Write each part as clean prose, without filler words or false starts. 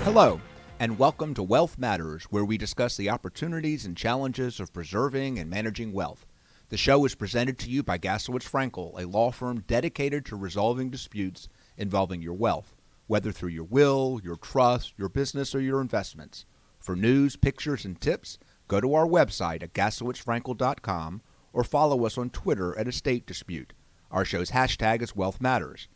Hello, and welcome to Wealth Matters, where we discuss the opportunities and challenges of preserving and managing wealth. The show is presented to you by Gasowitz Frankel, a law firm dedicated to resolving disputes involving your wealth, whether through your will, your trust, your business, or your investments. For news, pictures, and tips, go to our website at gasowitzfrankel.com or follow us on Twitter at Estate Dispute. Our show's hashtag is Wealth Matters.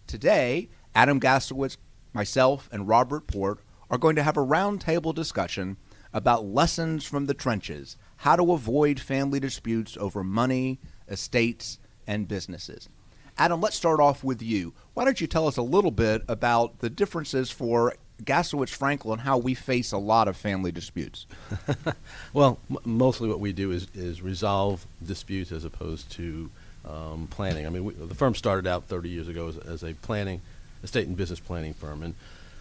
Today, Adam Gasowitz, myself, and Robert Port are going to have a roundtable discussion about lessons from the trenches, how to avoid family disputes over money, estates, and businesses. Adam, let's start off with you. Why don't you tell us a little bit about the differences for Gasowitz Frankel and how we face a lot of family disputes? Well, mostly what we do is resolve disputes as opposed to planning. I mean, the firm started out 30 years ago as a estate and business planning firm. And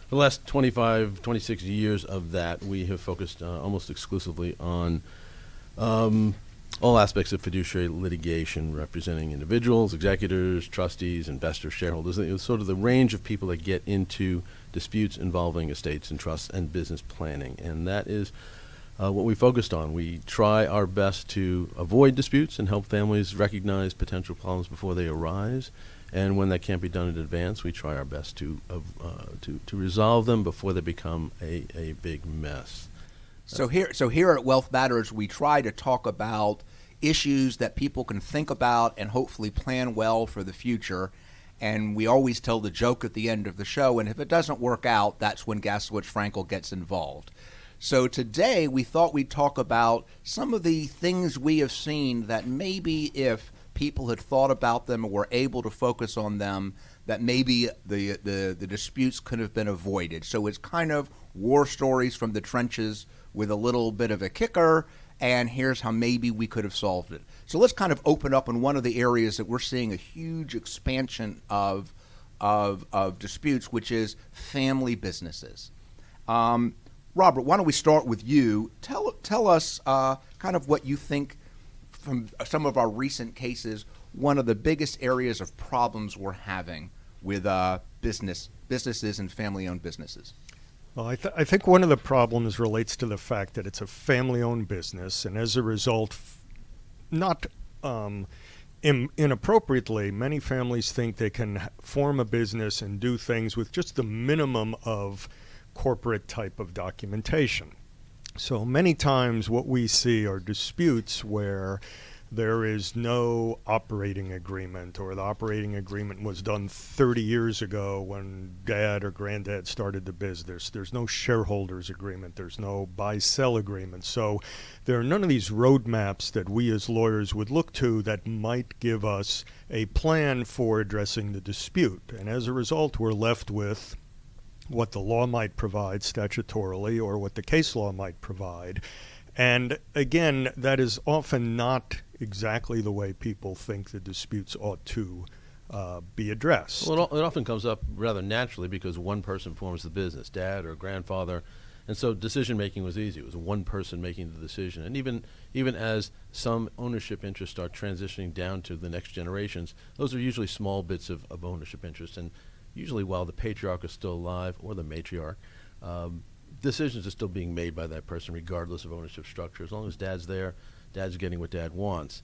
for the last 25, 26 years of that, we have focused almost exclusively on all aspects of fiduciary litigation, representing individuals, executors, trustees, investors, shareholders. It's sort of the range of people that get into disputes involving estates and trusts and business planning. And that is what we focused on. We try our best to avoid disputes and help families recognize potential problems before they arise. And when that can't be done in advance, we try our best to resolve them before they become a big mess. So here at Wealth Matters, we try to talk about issues that people can think about and hopefully plan well for the future. And we always tell the joke at the end of the show, and if it doesn't work out, that's when Gasowitz Frankel gets involved. So today we thought we'd talk about some of the things we have seen that maybe if people had thought about them and were able to focus on them, that maybe the disputes could have been avoided. So it's kind of war stories from the trenches with a little bit of a kicker, and here's how maybe we could have solved it. So let's kind of open up on one of the areas that we're seeing a huge expansion of disputes, which is family businesses. Robert, why don't we start with you? Tell us kind of what you think from some of our recent cases, one of the biggest areas of problems we're having with businesses and family-owned businesses. Well, I think one of the problems relates to the fact that it's a family-owned business, and as a result, not inappropriately, many families think they can form a business and do things with just the minimum of corporate type of documentation. So many times what we see are disputes where there is no operating agreement, or the operating agreement was done 30 years ago when dad or granddad started the business. There's no shareholders agreement. There's no buy-sell agreement. So there are none of these roadmaps that we as lawyers would look to that might give us a plan for addressing the dispute. And as a result, we're left with what the law might provide statutorily or what the case law might provide. And again, that is often not exactly the way people think the disputes ought to be addressed. Well, it often comes up rather naturally because one person forms the business, dad or grandfather, and so decision-making was easy. It was one person making the decision. And even as some ownership interests start transitioning down to the next generations, those are usually small bits of ownership interest. And usually while the patriarch is still alive, or the matriarch, decisions are still being made by that person regardless of ownership structure. As long as dad's there, dad's getting what dad wants.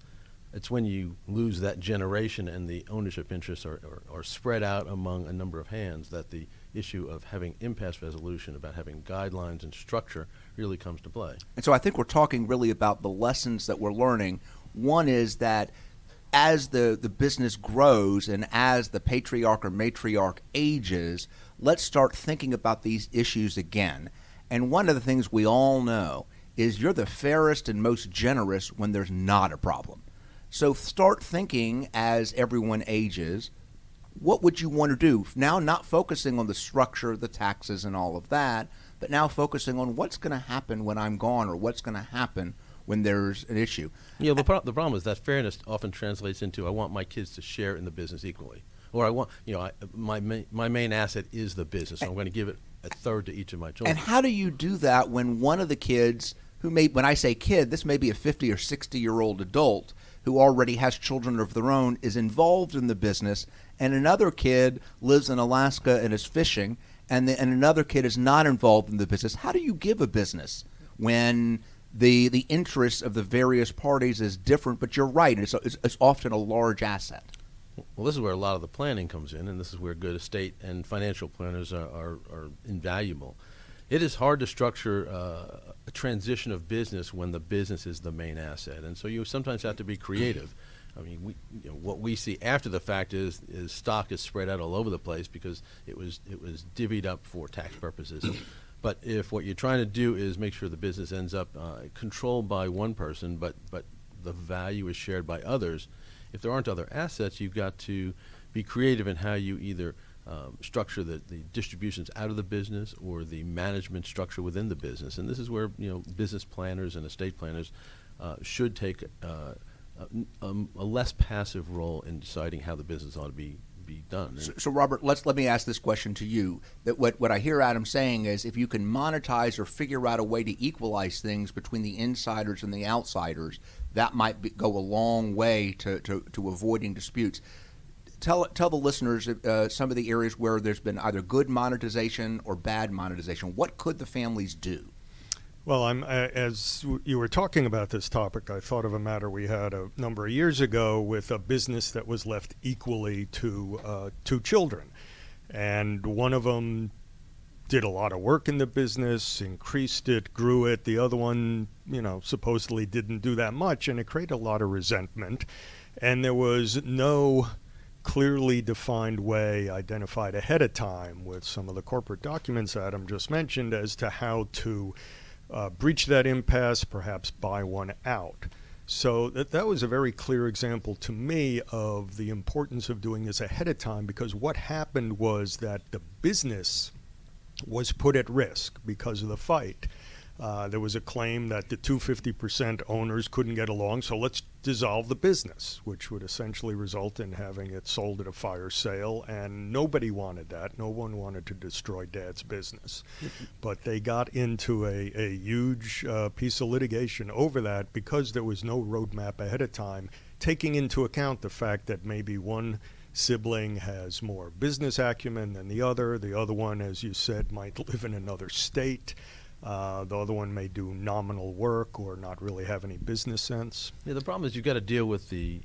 It's when you lose that generation and the ownership interests are spread out among a number of hands that the issue of having impasse resolution, about having guidelines and structure, really comes to play. And so I think we're talking really about the lessons that we're learning. One is that as the business grows and as the patriarch or matriarch ages, let's start thinking about these issues again. And one of the things we all know is you're the fairest and most generous when there's not a problem. So start thinking as everyone ages, what would you want to do? Now not focusing on the structure, the taxes and all of that, but now focusing on what's going to happen when I'm gone or what's going to happen when there's an issue. Yeah, the problem is that fairness often translates into I want my kids to share in the business equally. Or I want, my main asset is the business, so I'm going to give it a third to each of my children. And how do you do that when one of the kids who may, when I say kid, this may be a 50 or 60-year-old adult who already has children of their own, is involved in the business, and another kid lives in Alaska and is fishing, and another kid is not involved in the business. How do you give a business when the interests of the various parties is different? But you're right, it's often a large asset. Well, this is where a lot of the planning comes in, and this is where good estate and financial planners are invaluable. It is hard to structure a transition of business when the business is the main asset, and so you sometimes have to be creative. I mean, what we see after the fact is stock is spread out all over the place because it was divvied up for tax purposes. But if what you're trying to do is make sure the business ends up controlled by one person, but the value is shared by others, if there aren't other assets, you've got to be creative in how you either structure the distributions out of the business or the management structure within the business. And this is where business planners and estate planners should take a less passive role in deciding how the business ought to be done. So Robert, let me ask this question to you. That what I hear Adam saying is, if you can monetize or figure out a way to equalize things between the insiders and the outsiders, that might go a long way to avoiding disputes. Tell the listeners some of the areas where there's been either good monetization or bad monetization. What could the families do? Well, as you were talking about this topic, I thought of a matter we had a number of years ago with a business that was left equally to two children. And one of them did a lot of work in the business, increased it, grew it. The other one, supposedly didn't do that much, and it created a lot of resentment. And there was no clearly defined way identified ahead of time with some of the corporate documents Adam just mentioned as to how to breach that impasse, perhaps buy one out. So that was a very clear example to me of the importance of doing this ahead of time, because what happened was that the business was put at risk because of the fight. There was a claim that the 250% owners couldn't get along, so let's dissolve the business, which would essentially result in having it sold at a fire sale, and nobody wanted that. No one wanted to destroy Dad's business. But they got into a huge piece of litigation over that because there was no roadmap ahead of time, taking into account the fact that maybe one sibling has more business acumen than the other. The other one, as you said, might live in another state. The other one may do nominal work or not really have any business sense. Yeah, the problem is you've got to deal with the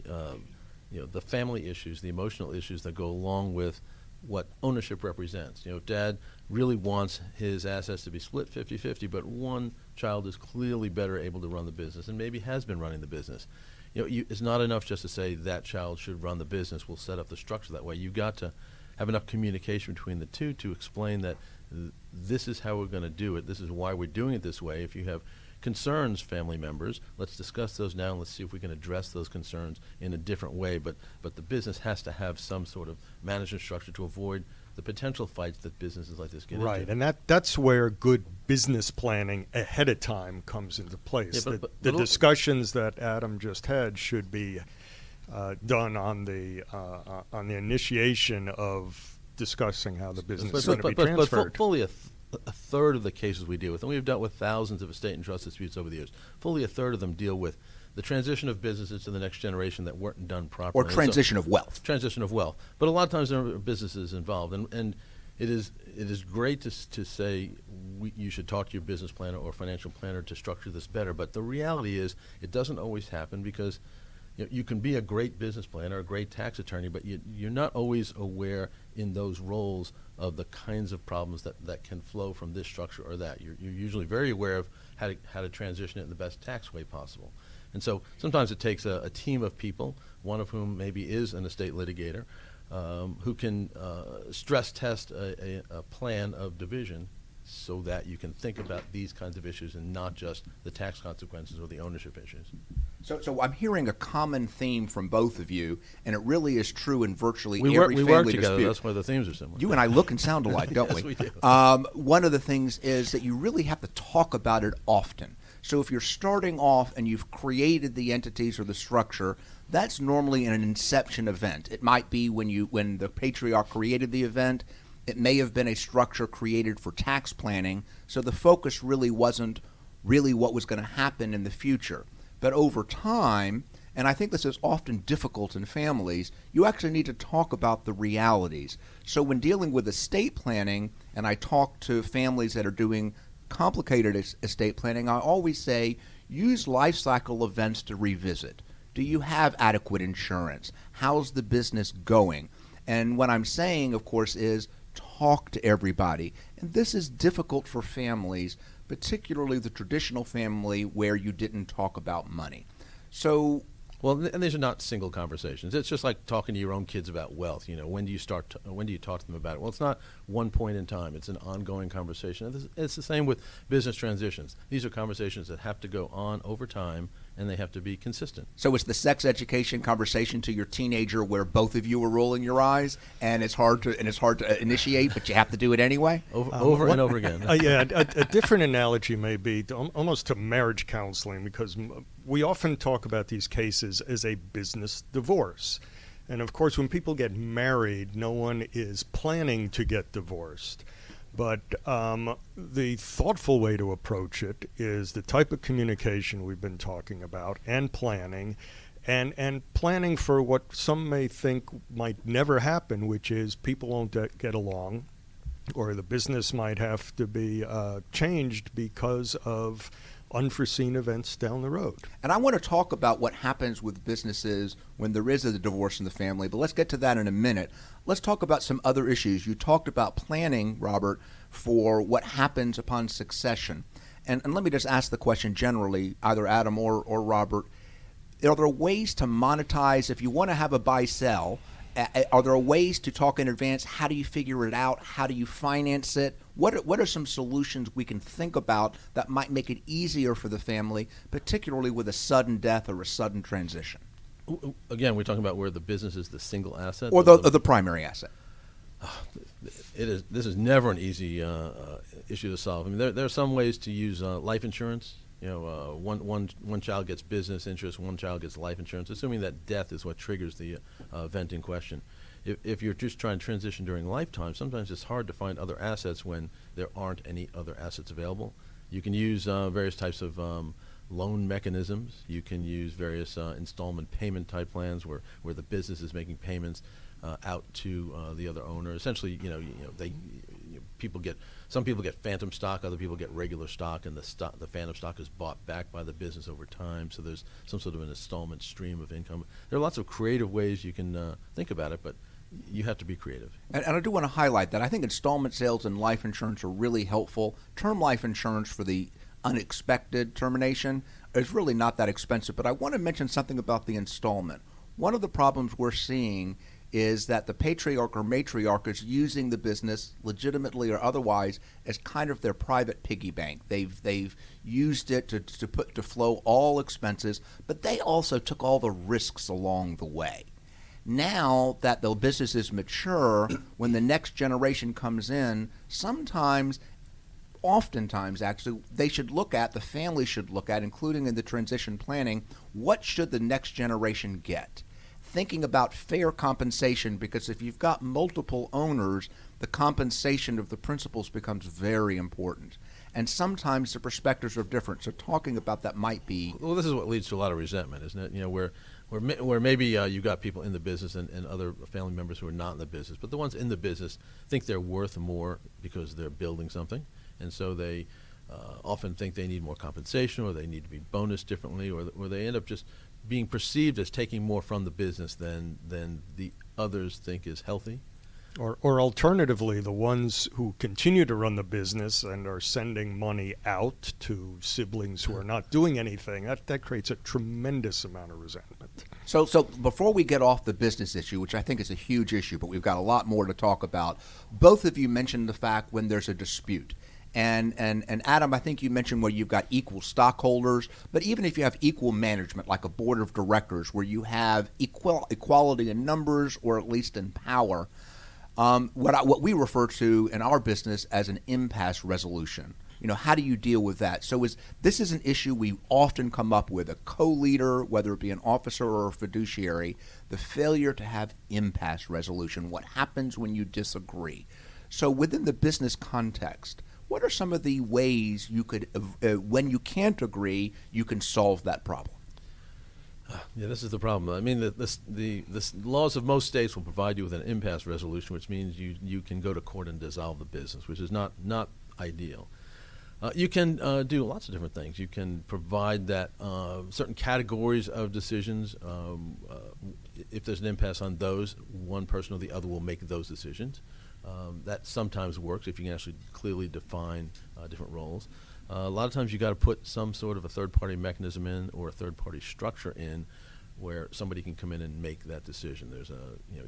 family issues, the emotional issues that go along with what ownership represents. If Dad really wants his assets to be split 50-50, but one child is clearly better able to run the business and maybe has been running the business. It's not enough just to say that child should run the business. We'll set up the structure that way. You've got to have enough communication between the two to explain that this is how we're going to do it. This is why we're doing it this way. If you have concerns, family members, let's discuss those now and let's see if we can address those concerns in a different way. But the business has to have some sort of management structure to avoid the potential fights that businesses like this get into. Right, and that's where good business planning ahead of time comes into place. Yeah, the discussions that Adam just had should be done on the initiation of discussing how the business is going to be transferred. But fully a third of the cases we deal with, and we've dealt with thousands of estate and trust disputes over the years, fully a third of them deal with the transition of businesses to the next generation that weren't done properly. Or transition of wealth. Transition of wealth. But a lot of times there are businesses involved, and it is great to say you should talk to your business planner or financial planner to structure this better, but the reality is it doesn't always happen because you can be a great business planner, a great tax attorney, but you're not always aware in those roles of the kinds of problems that can flow from this structure or that. You're usually very aware of how to transition it in the best tax way possible. And so sometimes it takes a team of people, one of whom maybe is an estate litigator, who can stress test a plan of division so that you can think about these kinds of issues and not just the tax consequences or the ownership issues. So I'm hearing a common theme from both of you, and it really is true in virtually every family dispute. We work together. Dispute. That's why the themes are similar. You and I look and sound alike, don't Yes, we? we do. One of the things is that you really have to talk about it often. So if you're starting off and you've created the entities or the structure, that's normally an inception event. It might be when the patriarch created the event. It may have been a structure created for tax planning, so the focus really wasn't really what was going to happen in the future. But over time, and I think this is often difficult in families, you actually need to talk about the realities. So when dealing with estate planning, and I talk to families that are doing complicated estate planning, I always say use life cycle events to revisit. Do you have adequate insurance? How's the business going? And what I'm saying, of course, is talk to everybody. And this is difficult for families, particularly the traditional family where you didn't talk about money. So, well, and these are not single conversations. It's just like talking to your own kids about wealth. When do you talk to them about it? Well, it's not one point in time. It's an ongoing conversation. It's the same with business transitions. These are conversations that have to go on over time, and they have to be consistent. So it's the sex education conversation to your teenager where both of you are rolling your eyes, and it's hard to initiate, but you have to do it anyway. Over and over again. A different analogy may be almost to marriage counseling, because we often talk about these cases as a business divorce. And of course, when people get married, no one is planning to get divorced. But the thoughtful way to approach it is the type of communication we've been talking about, and planning, and planning for what some may think might never happen, which is people won't get along, or the business might have to be changed because of unforeseen events down the road. And I want to talk about what happens with businesses when there is a divorce in the family, but let's get to that in a minute. Let's talk about some other issues. You talked about planning, Robert, for what happens upon succession. And let me just ask the question generally, either Adam or Robert. Are there ways to monetize if you want to have a buy-sell? Are there ways to talk in advance? How do you figure it out? How do you finance it? What are some solutions we can think about that might make it easier for the family, particularly with a sudden death or a sudden transition? Again, we're talking about where the business is the single asset? Or the primary asset. This is never an easy issue to solve. I mean, there are some ways to use life insurance. One child gets business interest, one child gets life insurance, assuming that death is what triggers the event in question. If you're just trying to transition during lifetime, sometimes it's hard to find other assets when there aren't any other assets available. You can use various types of loan mechanisms. You can use various installment payment type plans where the business is making payments out to the other owner. Essentially, some people get phantom stock, other people get regular stock, and the phantom stock is bought back by the business over time. So there's some sort of an installment stream of income. There are lots of creative ways you can think about it, but you have to be creative. And I do want to highlight that I think installment sales and life insurance are really helpful. Term life insurance for the unexpected termination is really not that expensive, but I want to mention something about the installment. One of the problems we're seeing is that the patriarch or matriarch is using the business, legitimately or otherwise, as kind of their private piggy bank. They've used it to flow all expenses, but they also took all the risks along the way. Now that the business is mature, when the next generation comes in, oftentimes actually, the family should look at, including in the transition planning, what should the next generation get? Thinking about fair compensation, because if you've got multiple owners, the compensation of the principals becomes very important. And sometimes the perspectives are different. So talking about that might be... Well, this is what leads to a lot of resentment, isn't it? Where maybe you've got people in the business and other family members who are not in the business, but the ones in the business think they're worth more because they're building something, and so they often think they need more compensation, or they need to be bonused differently, or they end up just being perceived as taking more from the business than the others think is healthy. Or alternatively, the ones who continue to run the business and are sending money out to siblings who are not doing anything, that creates a tremendous amount of resentment. So before we get off the business issue, which I think is a huge issue, but we've got a lot more to talk about, both of you mentioned the fact when there's a dispute. And Adam, I think you mentioned where you've got equal stockholders, but even if you have equal management, like a board of directors, where you have equality in numbers or at least in power, what we refer to in our business as an impasse resolution. How do you deal with that? So this is an issue we often come up with, a co-leader, whether it be an officer or a fiduciary, the failure to have impasse resolution. What happens when you disagree? So within the business context, what are some of the ways you could, when you can't agree, you can solve that problem? Yeah, this is the problem. I mean, the laws of most states will provide you with an impasse resolution, which means you can go to court and dissolve the business, which is not ideal. You can do lots of different things. You can provide that certain categories of decisions, if there's an impasse on those, one person or the other will make those decisions. That sometimes works if you can actually clearly define different roles. A lot of times you got to put some sort of a third-party mechanism in or a third-party structure in where somebody can come in and make that decision. There's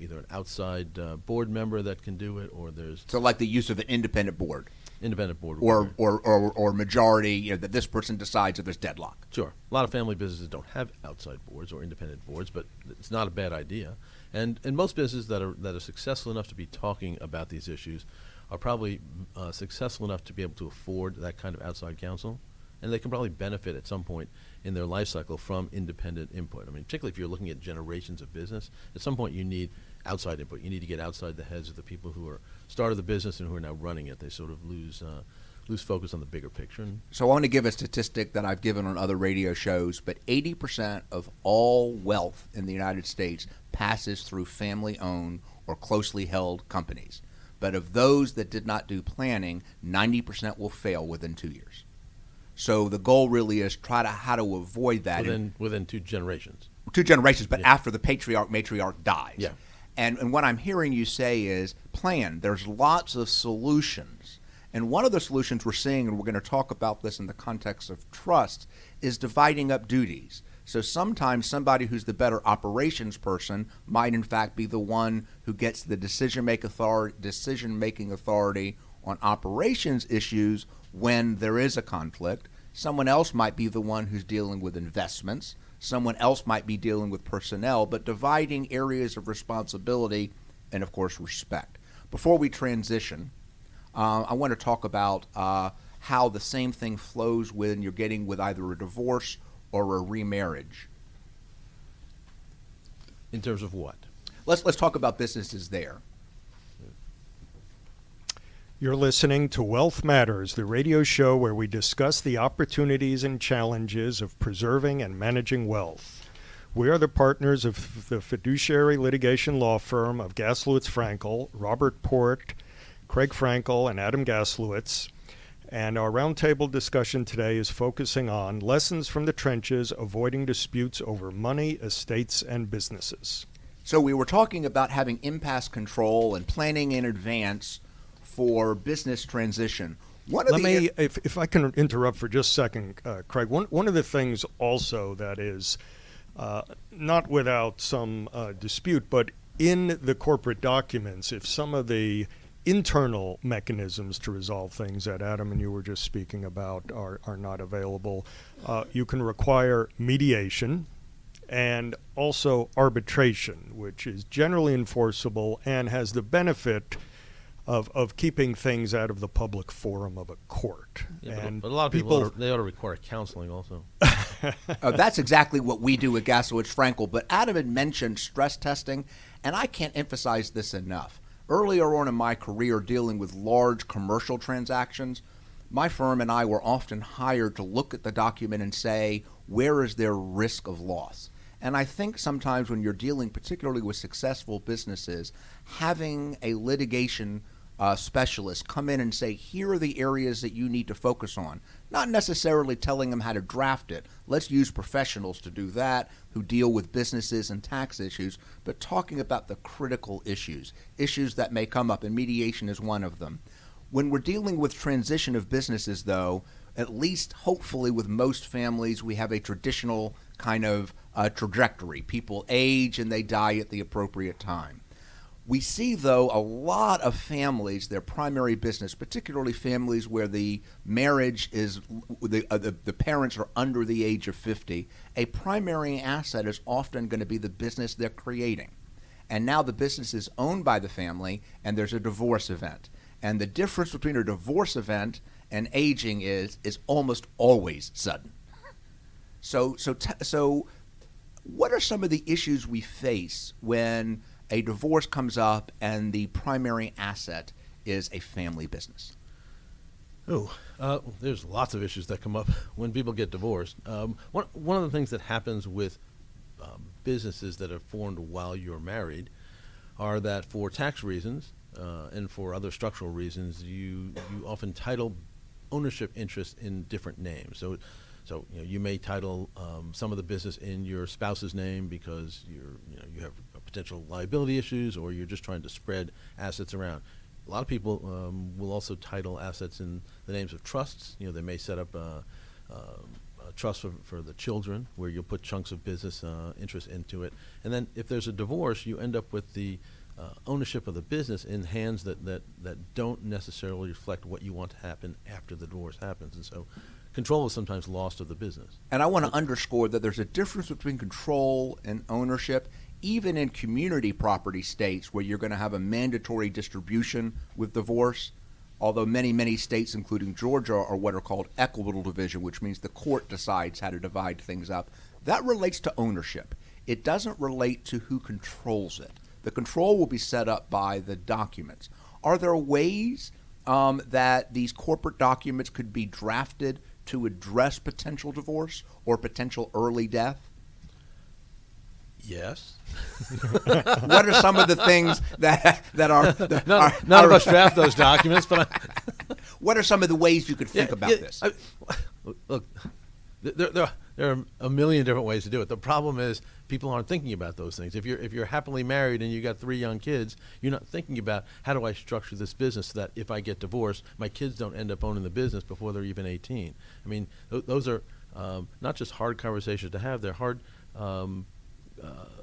either an outside board member that can do it, or there's like the use of an independent board. Independent board. Or majority, that this person decides if there's deadlock. Sure. A lot of family businesses don't have outside boards or independent boards, but it's not a bad idea. And most businesses that are successful enough to be talking about these issues are probably successful enough to be able to afford that kind of outside counsel, and they can probably benefit at some point in their life cycle from independent input. I mean, particularly if you're looking at generations of business, at some point you need outside input. You need to get outside the heads of the people who are started the business and who are now running it. They sort of lose focus on the bigger picture. So I want to give a statistic that I've given on other radio shows, but 80% of all wealth in the United States passes through family-owned or closely held companies. But of those that did not do planning, 90% will fail within 2 years. So the goal really is how to avoid that. Within 2 generations. 2 generations, but after the matriarch dies. Yeah. And what I'm hearing you say is plan. There's lots of solutions. And one of the solutions we're seeing, and we're going to talk about this in the context of trust, is dividing up duties. So sometimes somebody who's the better operations person might in fact be the one who gets the decision-making authority on operations issues when there is a conflict. Someone else might be the one who's dealing with investments. Someone else might be dealing with personnel, but dividing areas of responsibility and, of course, respect. Before we transition, I want to talk about how the same thing flows when you're getting with either a divorce or a remarriage. In terms of what? Let's talk about businesses there. You're listening to Wealth Matters, the radio show where we discuss the opportunities and challenges of preserving and managing wealth. We are the partners of the fiduciary litigation law firm of Gaslowitz Frankel, Robert Port, Craig Frankel, and Adam Gaslowitz. And our roundtable discussion today is focusing on lessons from the trenches, avoiding disputes over money, estates, and businesses. So we were talking about having impasse control and planning in advance for business transition. If I can interrupt for just a second, Craig, one of the things also that is not without some dispute, but in the corporate documents, if some of the internal mechanisms to resolve things that Adam and you were just speaking about are not available, you can require mediation and also arbitration, which is generally enforceable and has the benefit of keeping things out of the public forum of a court. Yeah, but a lot of people ought to require counseling also. That's exactly what we do at Gaslowitz Frankel. But Adam had mentioned stress testing, and I can't emphasize this enough. Earlier on in my career dealing with large commercial transactions, my firm and I were often hired to look at the document and say, where is there risk of loss? And I think sometimes when you're dealing particularly with successful businesses, having a litigation specialist come in and say, here are the areas that you need to focus on. Not necessarily telling them how to draft it. Let's use professionals to do that who deal with businesses and tax issues, but talking about the critical issues that may come up, and mediation is one of them. When we're dealing with transition of businesses, though, at least hopefully with most families, we have a traditional kind of trajectory. People age and they die at the appropriate time. We see, though, a lot of families, their primary business, particularly families where the marriage is, the parents are under the age of 50, a primary asset is often going to be the business they're creating. And now the business is owned by the family, and there's a divorce event. And the difference between a divorce event and aging is almost always sudden. So what are some of the issues we face when a divorce comes up and the primary asset is a family business? There's lots of issues that come up when people get divorced. One of the things that happens with businesses that are formed while you're married are that for tax reasons and for other structural reasons, you often title ownership interest in different names. So you may title some of the business in your spouse's name because you have potential liability issues, or you're just trying to spread assets around. A lot of people will also title assets in the names of trusts. They may set up a trust for the children, where you'll put chunks of business interest into it. And then if there's a divorce, you end up with the ownership of the business in hands that don't necessarily reflect what you want to happen after the divorce happens. And so control is sometimes lost of the business. And I want to underscore that there's a difference between control and ownership, even in community property states where you're going to have a mandatory distribution with divorce. Although many states, including Georgia, are what are called equitable division, which means the court decides how to divide things up. That relates to ownership. It doesn't relate to who controls it. The control will be set up by the documents. Are there ways that these corporate documents could be drafted to address potential divorce or potential early death? Yes. What are some of the things that are... None of us draft those documents, but what are some of the ways you could think about this? Look, there are a million different ways to do it. The problem is people aren't thinking about those things. If you're happily married and you got 3 young kids, you're not thinking about how do I structure this business so that if I get divorced, my kids don't end up owning the business before they're even 18. I mean, those are not just hard conversations to have; they're hard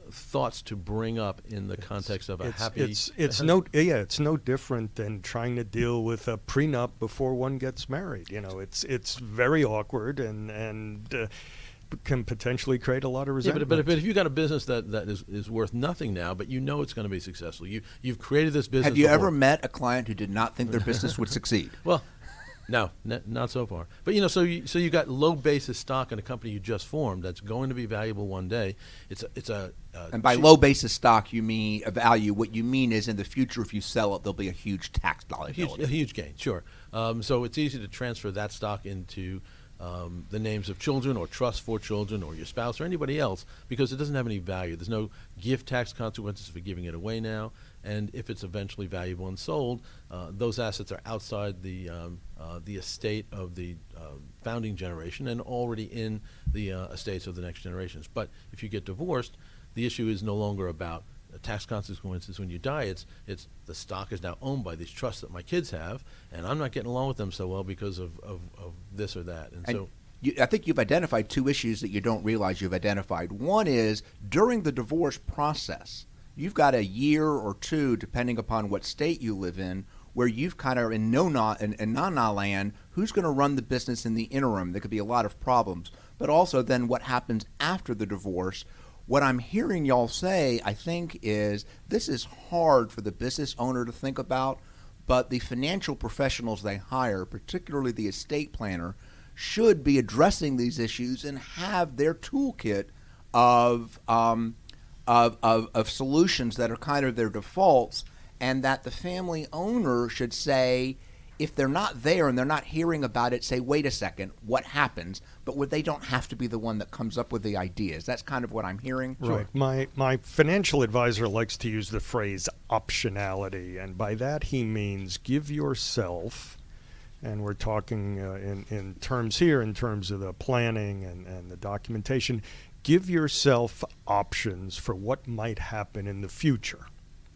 thoughts to bring up in the context of a happy. It's no different than trying to deal with a prenup before one gets married. It's very awkward and can potentially create a lot of resentment. But if you got a business that is worth nothing now, but it's going to be successful, you've created this business. Have you before. ever met a client who did not think their business would succeed? Well, no, not so far. But so you got low basis stock in a company you just formed that's going to be valuable one day. And by low basis stock, you mean a value. What you mean is in the future, if you sell it, there'll be a huge tax liability. A huge gain, sure. So it's easy to transfer that stock into the names of children or trusts for children or your spouse or anybody else because it doesn't have any value. There's no gift tax consequences for giving it away now. And if it's eventually valuable and sold, those assets are outside the estate of the founding generation and already in the estates of the next generations. But if you get divorced, the issue is no longer about tax consequences when you die. It's the stock is now owned by these trusts that my kids have, and I'm not getting along with them so well because of this or that. And so I think you've identified 2 issues that you don't realize you've identified. One is during the divorce process, you've got a year or 2, depending upon what state you live in, where you've kind of in na-na land, who's going to run the business in the interim? There could be a lot of problems. But also then what happens after the divorce. What I'm hearing y'all say, I think, is this is hard for the business owner to think about, but the financial professionals they hire, particularly the estate planner, should be addressing these issues and have their toolkit of solutions that are kind of their defaults, and that the family owner should say, if they're not there and they're not hearing about it, say, wait a second, what happens? But they don't have to be the one that comes up with the ideas. That's kind of what I'm hearing. Right. Sure. My financial advisor likes to use the phrase optionality, and by that he means give yourself, and we're talking in terms here, in terms of the planning and the documentation, give yourself options for what might happen in the future.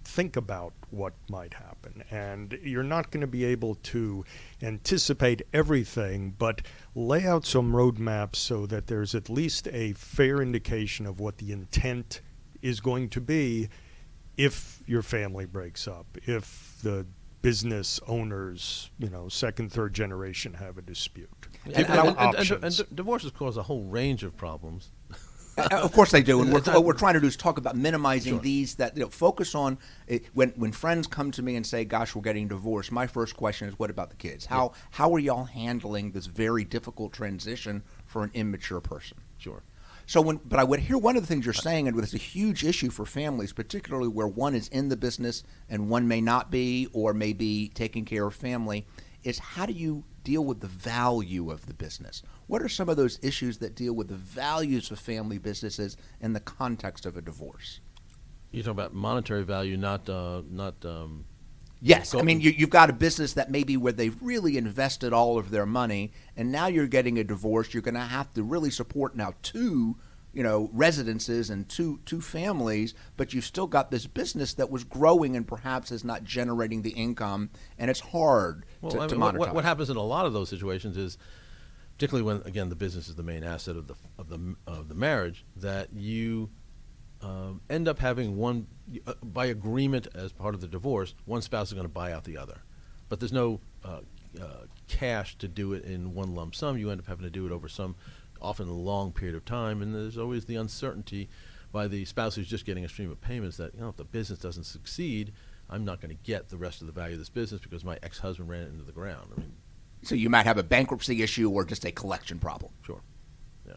Think about what might happen. And you're not going to be able to anticipate everything, but lay out some roadmaps so that there's at least a fair indication of what the intent is going to be if your family breaks up, if the business owners, second, third generation have a dispute. And divorces cause a whole range of problems. Of course they do, and what we're trying to do is talk about minimizing these. That focus on it. When friends come to me and say, "Gosh, we're getting divorced," my first question is, "What about the kids? How are y'all handling this very difficult transition for an immature person?" Sure. So but I would hear one of the things you're saying, and it's a huge issue for families, particularly where one is in the business and one may not be, or may be taking care of family, is how do you deal with the value of the business? What are some of those issues that deal with the values of family businesses in the context of a divorce? You're talking about monetary value, not Yes, I mean you've got a business that maybe where they've really invested all of their money, and now you're getting a divorce. You're going to have to really support now two, residences and two families, but you've still got this business that was growing and perhaps is not generating the income, and it's hard to monetize. What happens in a lot of those situations is, particularly when again the business is the main asset of the marriage, that you end up having one, by agreement as part of the divorce, one spouse is going to buy out the other. But there's no cash to do it in one lump sum. You end up having to do it over some often a long period of time, and there's always the uncertainty by the spouse who's just getting a stream of payments that, if the business doesn't succeed, I'm not going to get the rest of the value of this business because my ex-husband ran it into the ground. I mean, so you might have a bankruptcy issue or just a collection problem. Sure. Yeah.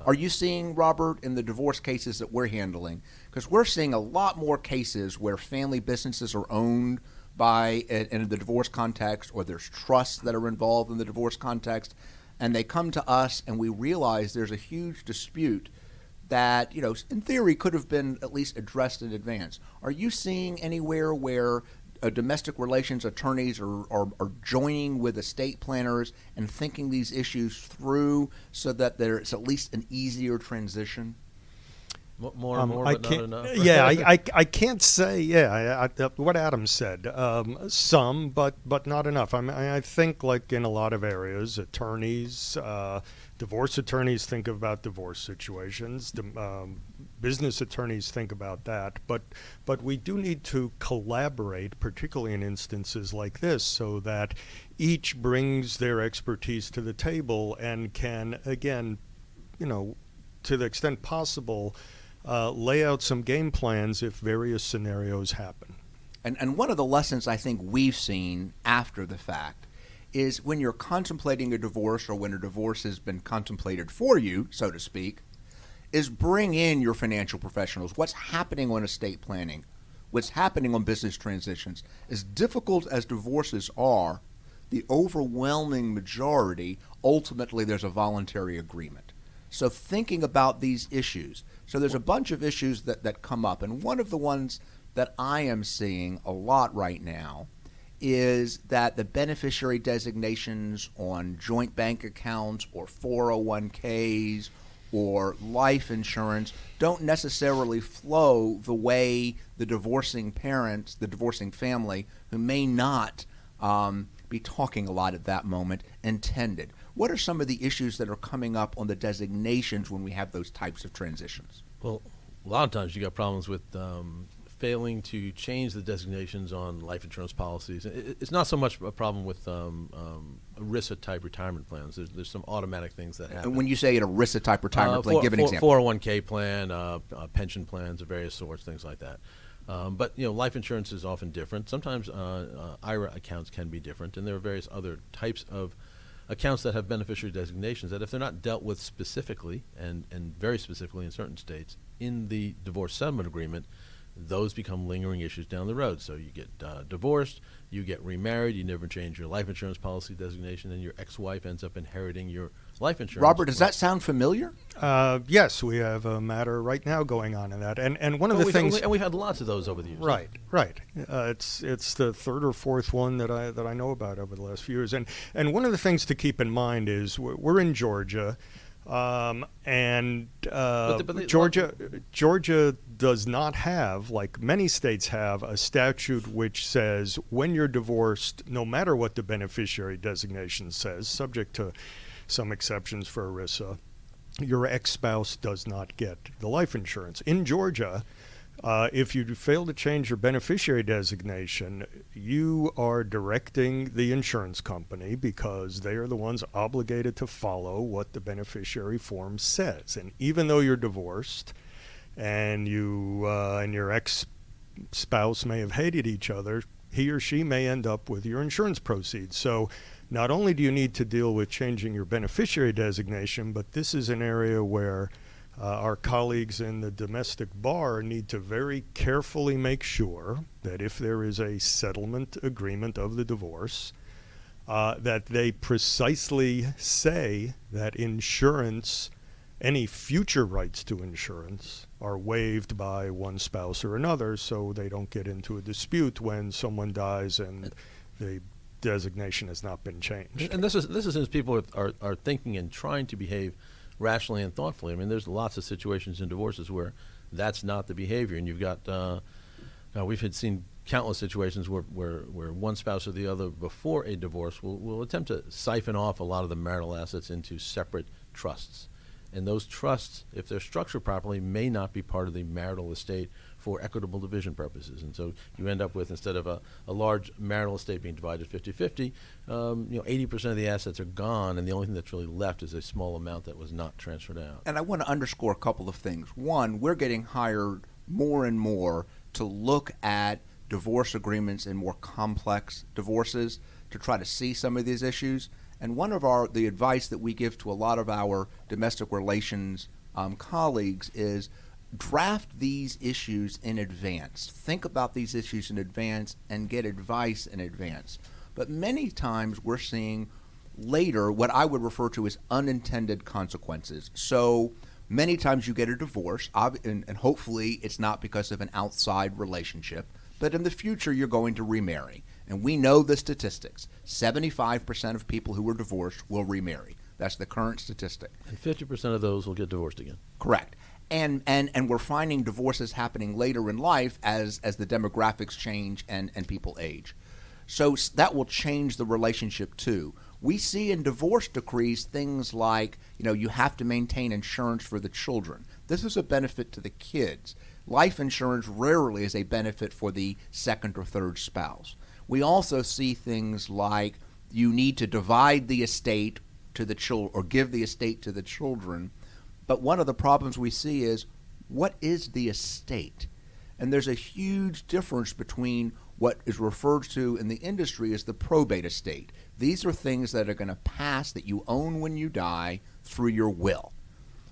Are you seeing, Robert, in the divorce cases that we're handling, because we're seeing a lot more cases where family businesses are owned by, in the divorce context, or there's trusts that are involved in the divorce context, and they come to us and we realize there's a huge dispute that, in theory could have been at least addressed in advance. Are you seeing anywhere where domestic relations attorneys are joining with estate planners and thinking these issues through so that there's at least an easier transition? More and more, but not enough. Yeah, I can't say. Yeah, what Adam said. Some, but not enough. I think, like in a lot of areas, attorneys, divorce attorneys think about divorce situations. Business attorneys think about that. But we do need to collaborate, particularly in instances like this, so that each brings their expertise to the table and can, again, to the extent possible, lay out some game plans if various scenarios happen. And one of the lessons I think we've seen after the fact is when you're contemplating a divorce, or when a divorce has been contemplated for you, so to speak, is bring in your financial professionals. What's happening on estate planning? What's happening on business transitions? As difficult as divorces are, the overwhelming majority, ultimately there's a voluntary agreement. So thinking about these issues. So there's a bunch of issues that come up, and one of the ones that I am seeing a lot right now is that the beneficiary designations on joint bank accounts or 401ks or life insurance don't necessarily flow the way the divorcing parents, the divorcing family, who may not be talking a lot at that moment, intended. What are some of the issues that are coming up on the designations when we have those types of transitions? Well, a lot of times you got problems with failing to change the designations on life insurance policies. It's not so much a problem with ERISA-type retirement plans. There's some automatic things that happen. And when you say an ERISA-type retirement plan, give an example. 401k plan, pension plans of various sorts, things like that. But life insurance is often different. Sometimes IRA accounts can be different, and there are various other types of accounts that have beneficiary designations that if they're not dealt with specifically, and very specifically in certain states, in the divorce settlement agreement, those become lingering issues down the road. So you get divorced, you get remarried, you never change your life insurance policy designation, and your ex-wife ends up inheriting your life insurance. Robert, does that sound familiar? Yes, we have a matter right now going on in that, and one of the things, and we've had lots of those over the years. Right. It's the third or fourth one that I know about over the last few years, and one of the things to keep in mind is we're in Georgia. Georgia does not have, like many states have, a statute which says when you're divorced, no matter what the beneficiary designation says, subject to some exceptions for ERISA, your ex-spouse does not get the life insurance. In Georgia, if you fail to change your beneficiary designation, you are directing the insurance company, because they are the ones obligated to follow what the beneficiary form says. And even though you're divorced and you and your ex-spouse may have hated each other, he or she may end up with your insurance proceeds. So not only do you need to deal with changing your beneficiary designation, but this is an area where our colleagues in the domestic bar need to very carefully make sure that if there is a settlement agreement of the divorce, that they precisely say that insurance, any future rights to insurance, are waived by one spouse or another, so they don't get into a dispute when someone dies and the designation has not been changed. And this is since people are thinking and trying to behave rationally and thoughtfully. I mean, there's lots of situations in divorces where that's not the behavior, and you've got we've had seen countless situations where one spouse or the other before a divorce will attempt to siphon off a lot of the marital assets into separate trusts. And those trusts, if they're structured properly, may not be part of the marital estate for equitable division purposes. And so you end up with, instead of a large marital estate being divided 50-50, 80% of the assets are gone, and the only thing that's really left is a small amount that was not transferred out. And I want to underscore a couple of things. One, we're getting hired more and more to look at divorce agreements in more complex divorces to try to see some of these issues. And one of the advice that we give to a lot of our domestic relations colleagues is draft these issues in advance. Think about these issues in advance and get advice in advance. But many times we're seeing later what I would refer to as unintended consequences. So many times you get a divorce, and hopefully it's not because of an outside relationship, but in the future you're going to remarry. And we know the statistics. 75% of people who are divorced will remarry. That's the current statistic. And 50% of those will get divorced again. Correct. And we're finding divorces happening later in life as the demographics change and people age. So that will change the relationship too. We see in divorce decrees things like, you have to maintain insurance for the children. This is a benefit to the kids. Life insurance rarely is a benefit for the second or third spouse. We also see things like you need to divide the estate to the children or give the estate to the children. But one of the problems we see is, what is the estate? And there's a huge difference between what is referred to in the industry as the probate estate. These are things that are going to pass that you own when you die through your will,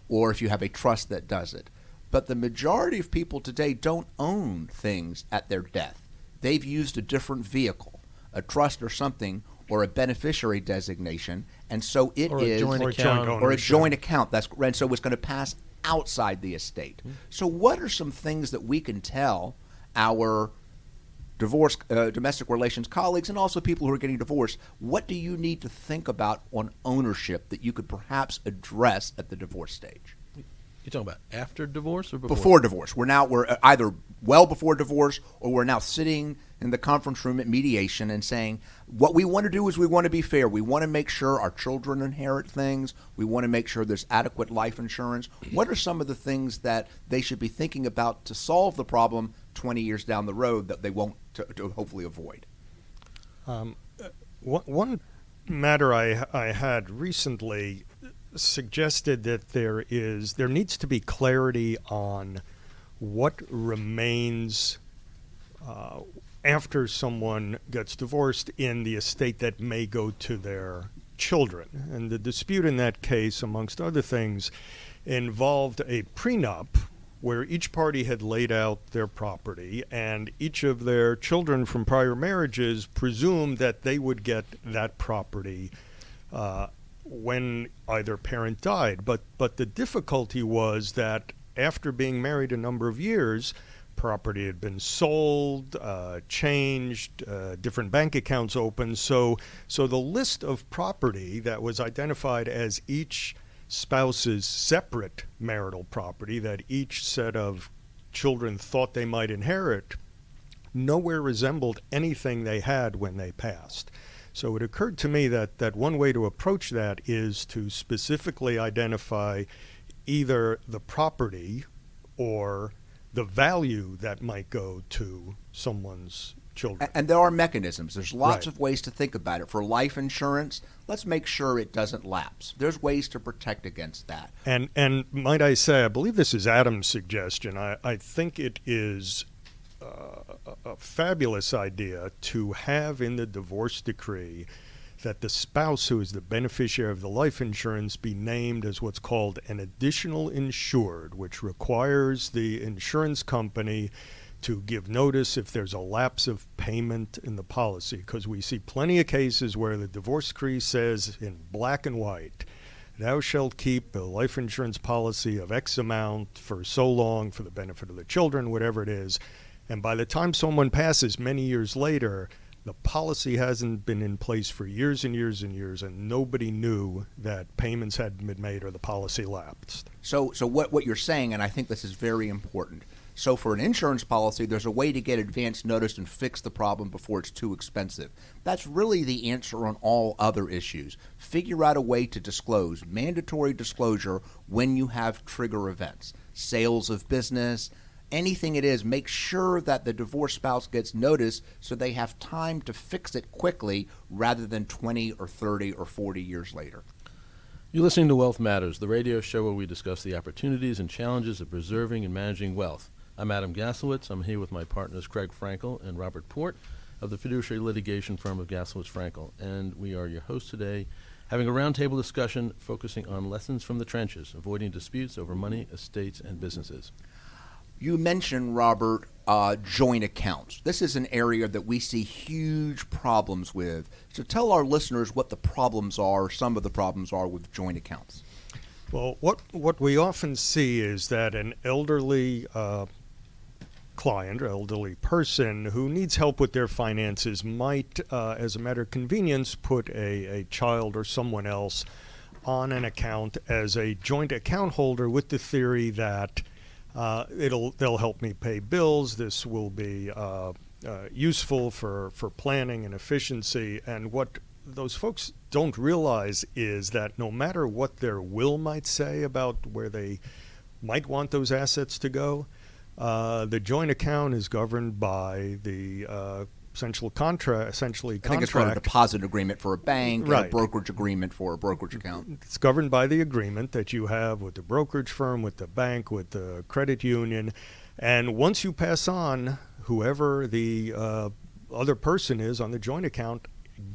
or if you have a trust that does it. But the majority of people today don't own things at their death. They've used a different vehicle, a trust or something, or a beneficiary designation, and so it is a joint account. That's and so it's going to pass outside the estate. So what are some things that we can tell our domestic relations colleagues and also people who are getting divorced? What do you need to think about on ownership that you could perhaps address at the divorce stage? You're talking about after divorce or before? Before divorce. We're either well before divorce, or we're now sitting in the conference room at mediation and saying, what we want to do is we want to be fair. We want to make sure our children inherit things. We want to make sure there's adequate life insurance. What are some of the things that they should be thinking about to solve the problem 20 years down the road that they won't to hopefully avoid? One matter I had recently suggested that there needs to be clarity on what remains after someone gets divorced in the estate that may go to their children. And the dispute in that case, amongst other things, involved a prenup where each party had laid out their property, and each of their children from prior marriages presumed that they would get that property when either parent died. But the difficulty was that after being married a number of years, property had been sold, changed, different bank accounts opened. So the list of property that was identified as each spouse's separate marital property that each set of children thought they might inherit nowhere resembled anything they had when they passed. So it occurred to me that one way to approach that is to specifically identify either the property or the value that might go to someone's children. And there are mechanisms. There's lots Right. of ways to think about it. For life insurance, let's make sure it doesn't lapse. There's ways to protect against that. And might I say, I believe this is Adam's suggestion. I think it is a fabulous idea to have in the divorce decree that the spouse who is the beneficiary of the life insurance be named as what's called an additional insured, which requires the insurance company to give notice if there's a lapse of payment in the policy, because we see plenty of cases where the divorce decree says in black and white, thou shalt keep a life insurance policy of X amount for so long for the benefit of the children, whatever it is. And by the time someone passes many years later, the policy hasn't been in place for years and years and years, and nobody knew that payments hadn't been made or the policy lapsed. So what you're saying, and I think this is very important. So for an insurance policy, there's a way to get advance notice and fix the problem before it's too expensive. That's really the answer on all other issues. Figure out a way to disclose, mandatory disclosure when you have trigger events, sales of business, anything it is. Make sure that the divorced spouse gets notice so they have time to fix it quickly rather than 20 or 30 or 40 years later. You're listening to Wealth Matters, the radio show where we discuss the opportunities and challenges of preserving and managing wealth. I'm Adam Gaslowitz. I'm here with my partners Craig Frankel and Robert Port of the fiduciary litigation firm of Gaslowitz Frankel. And we are your hosts today, having a roundtable discussion focusing on lessons from the trenches, avoiding disputes over money, estates, and businesses. You mentioned, Robert, joint accounts. This is an area that we see huge problems with. So tell our listeners what the problems are, some of the problems are with joint accounts. Well, what we often see is that an elderly client or elderly person who needs help with their finances might, as a matter of convenience, put a child or someone else on an account as a joint account holder with the theory that they'll help me pay bills. This will be useful for planning and efficiency. And what those folks don't realize is that no matter what their will might say about where they might want those assets to go, the joint account is governed by the essentially contract. I think it's called a deposit agreement for a bank, right, and a brokerage agreement for a brokerage account. It's governed by the agreement that you have with the brokerage firm, with the bank, with the credit union. And once you pass on, whoever the other person is on the joint account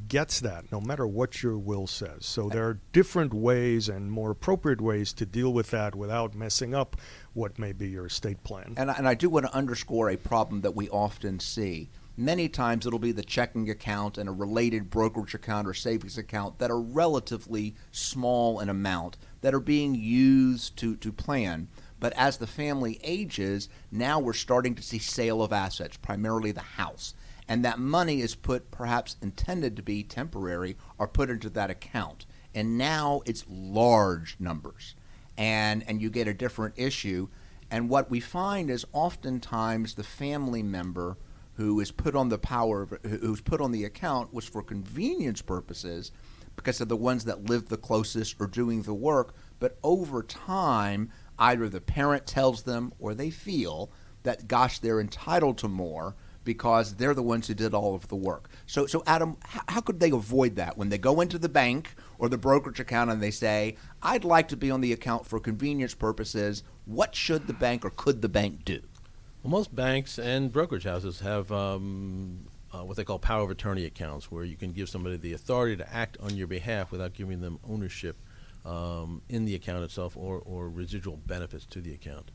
gets that, no matter what your will says. So there are different ways and more appropriate ways to deal with that without messing up what may be your estate plan. And I do want to underscore a problem that we often see. Many times it'll be the checking account and a related brokerage account or savings account that are relatively small in amount that are being used to plan. But as the family ages, now we're starting to see sale of assets, primarily the house. And that money is put, perhaps intended to be temporary, or put into that account. And now it's large numbers. And you get a different issue. And what we find is oftentimes the family member who is put on who's put on the account was for convenience purposes because they're the ones that live the closest or doing the work. But over time, either the parent tells them or they feel that, gosh, they're entitled to more because they're the ones who did all of the work. So Adam, how could they avoid that when they go into the bank or the brokerage account and they say, I'd like to be on the account for convenience purposes? What should the bank or could the bank do? Well, most banks and brokerage houses have what they call power of attorney accounts, where you can give somebody the authority to act on your behalf without giving them ownership in the account itself or residual benefits to the account.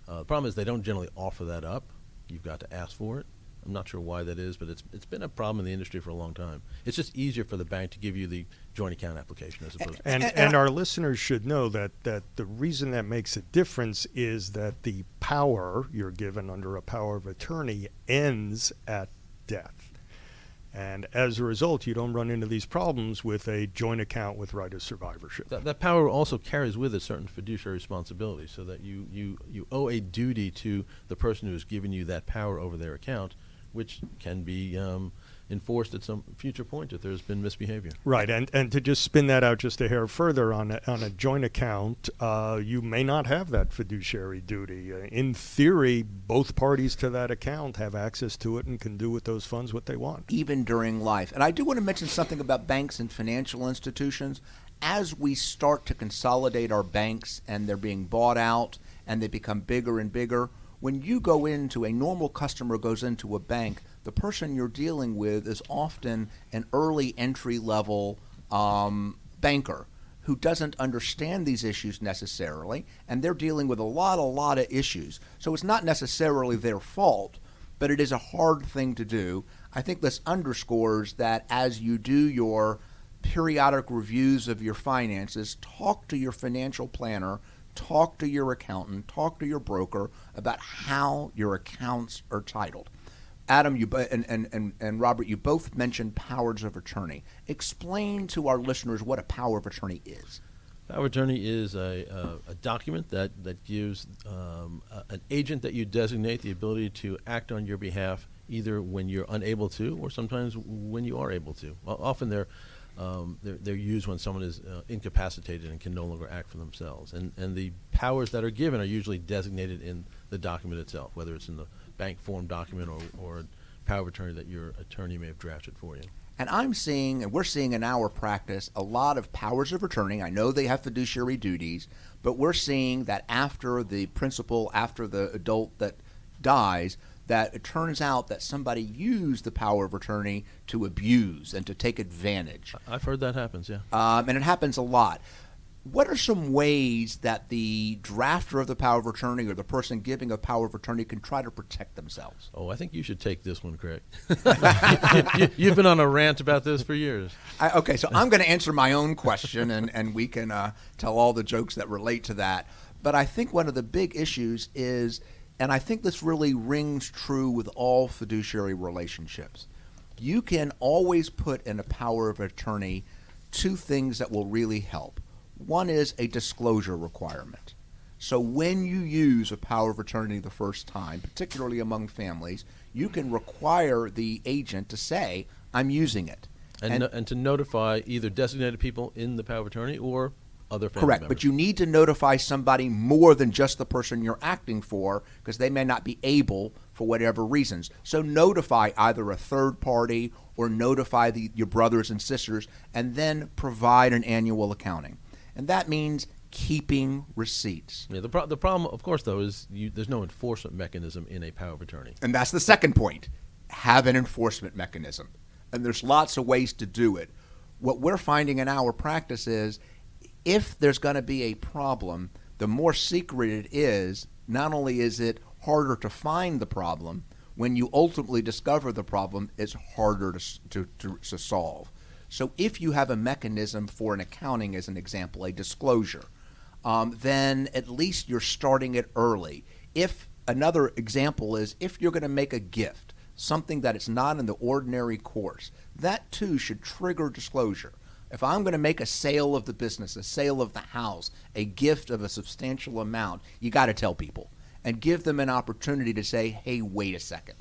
The problem is they don't generally offer that up. You've got to ask for it. I'm not sure why that is, but it's been a problem in the industry for a long time. It's just easier for the bank to give you the joint account application as opposed to... And our listeners should know that the reason that makes a difference is that the power you're given under a power of attorney ends at death. And as a result, you don't run into these problems with a joint account with right of survivorship. That power also carries with it certain fiduciary responsibility, so that you owe a duty to the person who has given you that power over their account, which can be enforced at some future point if there's been misbehavior. Right, and to just spin that out just a hair further, on a joint account, you may not have that fiduciary duty. In theory, both parties to that account have access to it and can do with those funds what they want. Even during life. And I do want to mention something about banks and financial institutions. As we start to consolidate our banks and they're being bought out and they become bigger and bigger, when you go into a normal customer goes into a bank, the person you're dealing with is often an early entry level banker who doesn't understand these issues necessarily, and they're dealing with a lot of issues. So it's not necessarily their fault, but it is a hard thing to do. I think this underscores that as you do your periodic reviews of your finances, talk to your financial planner, talk to your accountant, talk to your broker about how your accounts are titled. Adam, and Robert, you both mentioned powers of attorney. Explain to our listeners what a power of attorney is. Power of attorney is a document that gives an agent that you designate the ability to act on your behalf, either when you're unable to or sometimes when you are able to. Well, often they're used when someone is incapacitated and can no longer act for themselves. And the powers that are given are usually designated in the document itself, whether it's in the bank form document or a power of attorney that your attorney may have drafted for you. And I'm seeing, and we're seeing in our practice, a lot of powers of attorney. I know they have fiduciary duties, but we're seeing that after the principal, after the adult that dies, that it turns out that somebody used the power of attorney to abuse and to take advantage. I've heard that happens, yeah. And it happens a lot. What are some ways that the drafter of the power of attorney or the person giving a power of attorney can try to protect themselves? Oh, I think you should take this one, Craig. You've been on a rant about this for years. Okay, so I'm going to answer my own question, and we can tell all the jokes that relate to that. But I think one of the big issues is, and I think this really rings true with all fiduciary relationships, you can always put in a power of attorney two things that will really help. One is a disclosure requirement. So when you use a power of attorney the first time, particularly among families, you can require the agent to say, I'm using it. And to notify either designated people in the power of attorney or other family Correct, members. but you need to notify somebody more than just the person you're acting for, because they may not be able for whatever reasons. So notify either a third party or notify your brothers and sisters, and then provide an annual accounting. And that means keeping receipts. Yeah, the problem, of course, though, is there's no enforcement mechanism in a power of attorney. And that's the second point. Have an enforcement mechanism. And there's lots of ways to do it. What we're finding in our practice is if there's going to be a problem, the more secret it is, not only is it harder to find the problem, when you ultimately discover the problem, it's harder to solve. So if you have a mechanism for an accounting, as an example, a disclosure, then at least you're starting it early. If another example is if you're going to make a gift, something that is not in the ordinary course, that too should trigger disclosure. If I'm going to make a sale of the business, a sale of the house, a gift of a substantial amount, you got to tell people and give them an opportunity to say, hey, wait a second.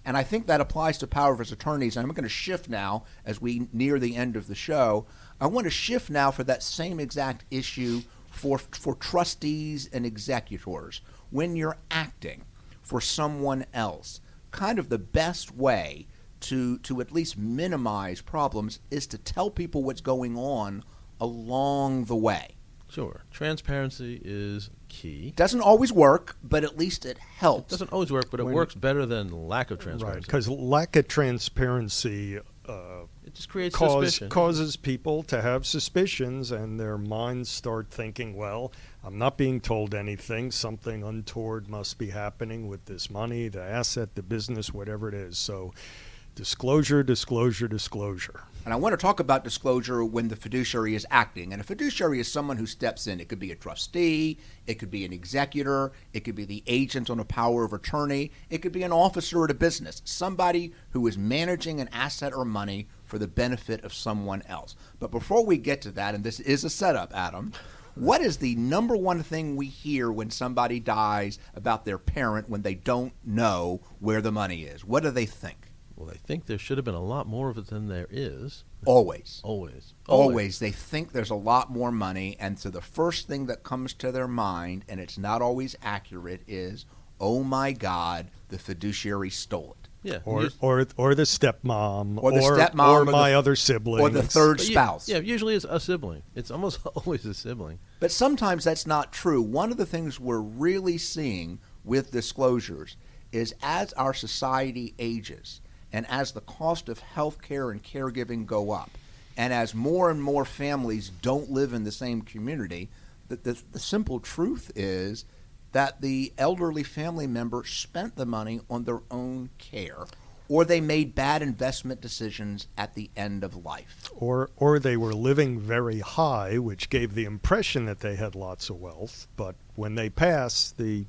And I think that applies to power of attorneys. And I'm going to shift now as we near the end of the show. I want to shift now for that same exact issue for trustees and executors. When you're acting for someone else, kind of the best way to at least minimize problems is to tell people what's going on along the way. Sure. Transparency is key. Doesn't always work, but at least it helps. It doesn't always work, but it works better than lack of transparency. Right, because lack of transparency it just creates suspicion. Causes people to have suspicions, and their minds start thinking, well, I'm not being told anything. Something untoward must be happening with this money, the asset, the business, whatever it is. So disclosure, disclosure, disclosure. And I want to talk about disclosure when the fiduciary is acting. And a fiduciary is someone who steps in. It could be a trustee, it could be an executor, it could be the agent on a power of attorney, it could be an officer at a business, somebody who is managing an asset or money for the benefit of someone else. But before we get to that, and this is a setup, Adam, what is the number one thing we hear when somebody dies about their parent when they don't know where the money is? What do they think? Well, they think there should have been a lot more of it than there is. Always. Always. They think there's a lot more money, and so the first thing that comes to their mind, and it's not always accurate, is, oh my God, the fiduciary stole it. Yeah. Or the stepmom. Or the stepmom. Or my other sibling. Or the third spouse. Yeah, usually it's a sibling. It's almost always a sibling. But sometimes that's not true. One of the things we're really seeing with disclosures is as our society ages, and as the cost of health care and caregiving go up, and as more and more families don't live in the same community, the simple truth is that the elderly family member spent the money on their own care, or they made bad investment decisions at the end of life. Or they were living very high, which gave the impression that they had lots of wealth, but when they pass, the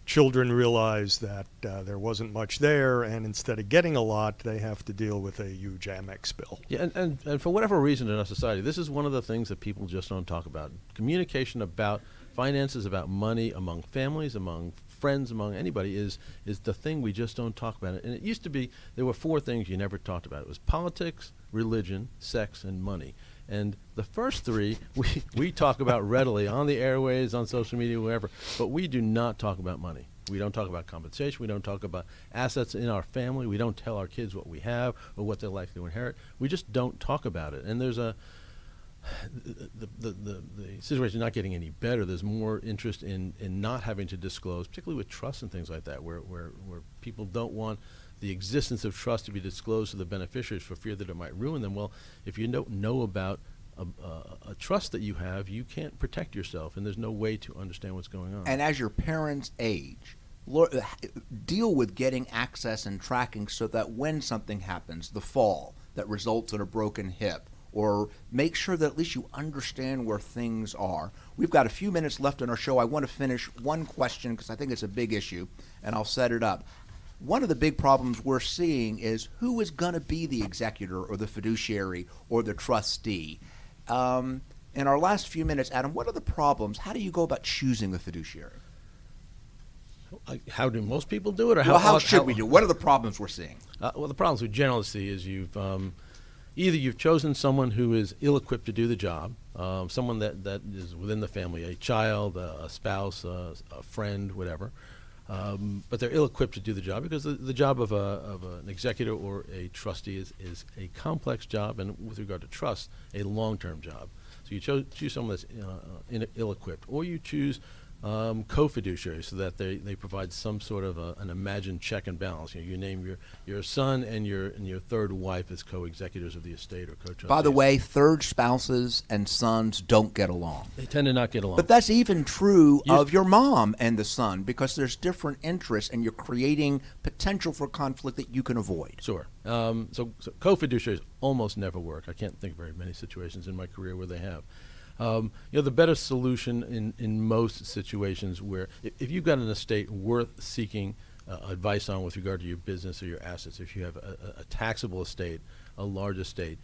children realize that there wasn't much there, and instead of getting a lot, they have to deal with a huge Amex bill. Yeah, and for whatever reason in our society, this is one of the things that people just don't talk about. Communication about finances, about money among families, among friends, among anybody is the thing we just don't talk about. And it used to be there were 4 things you never talked about. It was politics, religion, sex, and money. And the first 3 we talk about readily on the airways, on social media, wherever, but we do not talk about money. We don't talk about compensation. We don't talk about assets in our family. We don't tell our kids what we have or what they're likely to inherit. We just don't talk about it. And there's the situation is not getting any better. There's more interest in not having to disclose, particularly with trusts and things like that, where people don't want the existence of trust to be disclosed to the beneficiaries for fear that it might ruin them. Well, if you don't know about a trust that you have, you can't protect yourself, and there's no way to understand what's going on. And as your parents age, deal with getting access and tracking so that when something happens, the fall that results in a broken hip, or make sure that at least you understand where things are. We've got a few minutes left in our show. I want to finish one question because I think it's a big issue, and I'll set it up. One of the big problems we're seeing is who is going to be the executor or the fiduciary or the trustee. In our last few minutes, Adam, what are the problems? How do you go about choosing the fiduciary? How do most people do it? Or how should we do it? What are the problems we're seeing? Well, the problems we generally see is either you've chosen someone who is ill-equipped to do the job, someone that is within the family, a child, a spouse, a friend, whatever, but they're ill-equipped to do the job because the job of an executor or a trustee is a complex job, and with regard to trust, a long-term job. So you choose someone that's ill-equipped, or you choose co-fiduciaries so that they provide some sort of an imagined check and balance. You name your son and your third wife as co-executors of the estate or co-trustees. By the way, third spouses and sons don't get along. They tend to not get along. But that's even true of your mom and the son, because there's different interests and you're creating potential for conflict that you can avoid. Sure. So co-fiduciaries almost never work. I can't think of very many situations in my career where they have. The better solution in most situations where if you've got an estate worth seeking advice on with regard to your business or your assets, if you have a taxable estate, a large estate,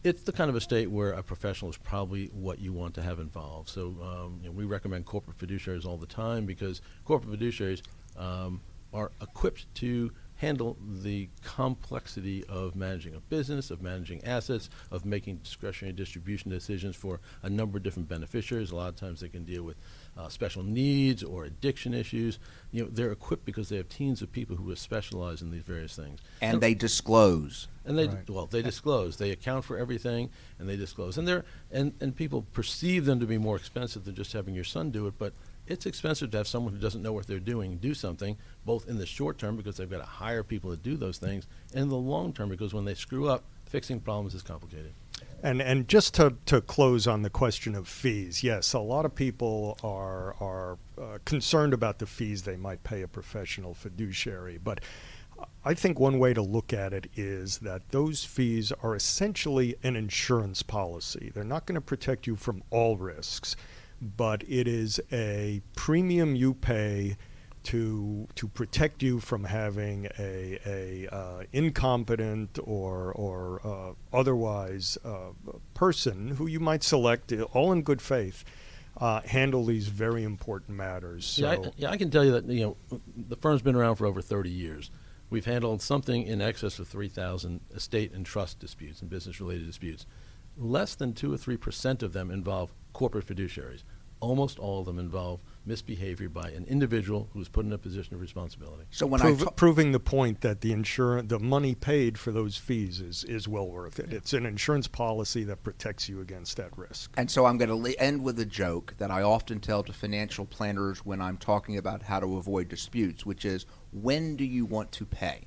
it's the kind of estate where a professional is probably what you want to have involved. So we recommend corporate fiduciaries all the time because corporate fiduciaries are equipped to handle the complexity of managing a business, of managing assets, of making discretionary distribution decisions for a number of different beneficiaries. A lot of times they can deal with special needs or addiction issues. They're equipped because they have teams of people who specialize in these various things. And they disclose. And they disclose. They account for everything, and they disclose. And people perceive them to be more expensive than just having your son do it, but it's expensive to have someone who doesn't know what they're doing do something, both in the short term because they've got to hire people to do those things, and in the long term because when they screw up, fixing problems is complicated. And just to close on the question of fees, yes, a lot of people are concerned about the fees they might pay a professional fiduciary, but I think one way to look at it is that those fees are essentially an insurance policy. They're not going to protect you from all risks, but it is a premium you pay to protect you from having a incompetent or otherwise person who you might select, all in good faith, handle these very important matters. So I can tell you that the firm's been around for over 30 years. We've handled something in excess of 3,000 estate and trust disputes and business-related disputes. Less than 2 or 3% of them involve corporate fiduciaries. Almost all of them involve misbehavior by an individual who's put in a position of responsibility. So when proving the point that the money paid for those fees is well worth it. It's an insurance policy that protects you against that risk. And so I'm going to end with a joke that I often tell to financial planners when I'm talking about how to avoid disputes, which is, when do you want to pay?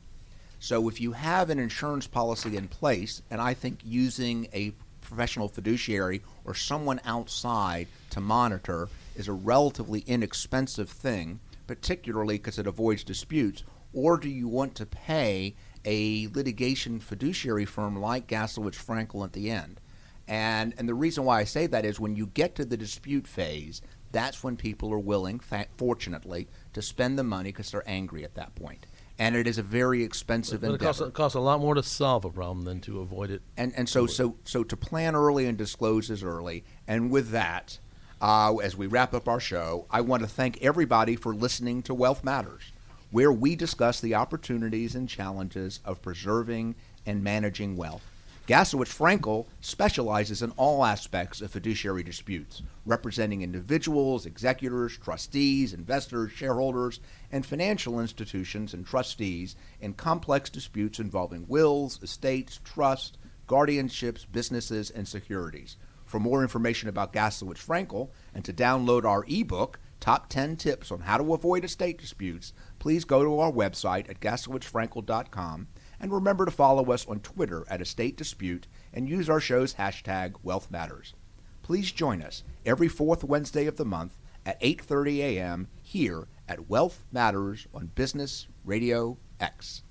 So if you have an insurance policy in place, and I think using a professional fiduciary or someone outside to monitor is a relatively inexpensive thing, particularly because it avoids disputes, or do you want to pay a litigation fiduciary firm like Gaslowitz Frankel at the end? And the reason why I say that is when you get to the dispute phase, that's when people are willing, fortunately, to spend the money because they're angry at that point. And it is a very expensive endeavor. It costs a lot more to solve a problem than to avoid it. And so to plan early and disclose is early. And with that, as we wrap up our show, I want to thank everybody for listening to Wealth Matters, where we discuss the opportunities and challenges of preserving and managing wealth. Gaslowitz Frankel specializes in all aspects of fiduciary disputes, representing individuals, executors, trustees, investors, shareholders, and financial institutions and trustees in complex disputes involving wills, estates, trusts, guardianships, businesses, and securities. For more information about Gaslowitz Frankel and to download our ebook, Top 10 Tips on How to Avoid Estate Disputes, please go to our website at gaslowitzfrankel.com. And remember to follow us on Twitter at Estate Dispute and use our show's hashtag Wealth Matters. Please join us every fourth Wednesday of the month at 8:30 a.m. here at Wealth Matters on Business Radio X.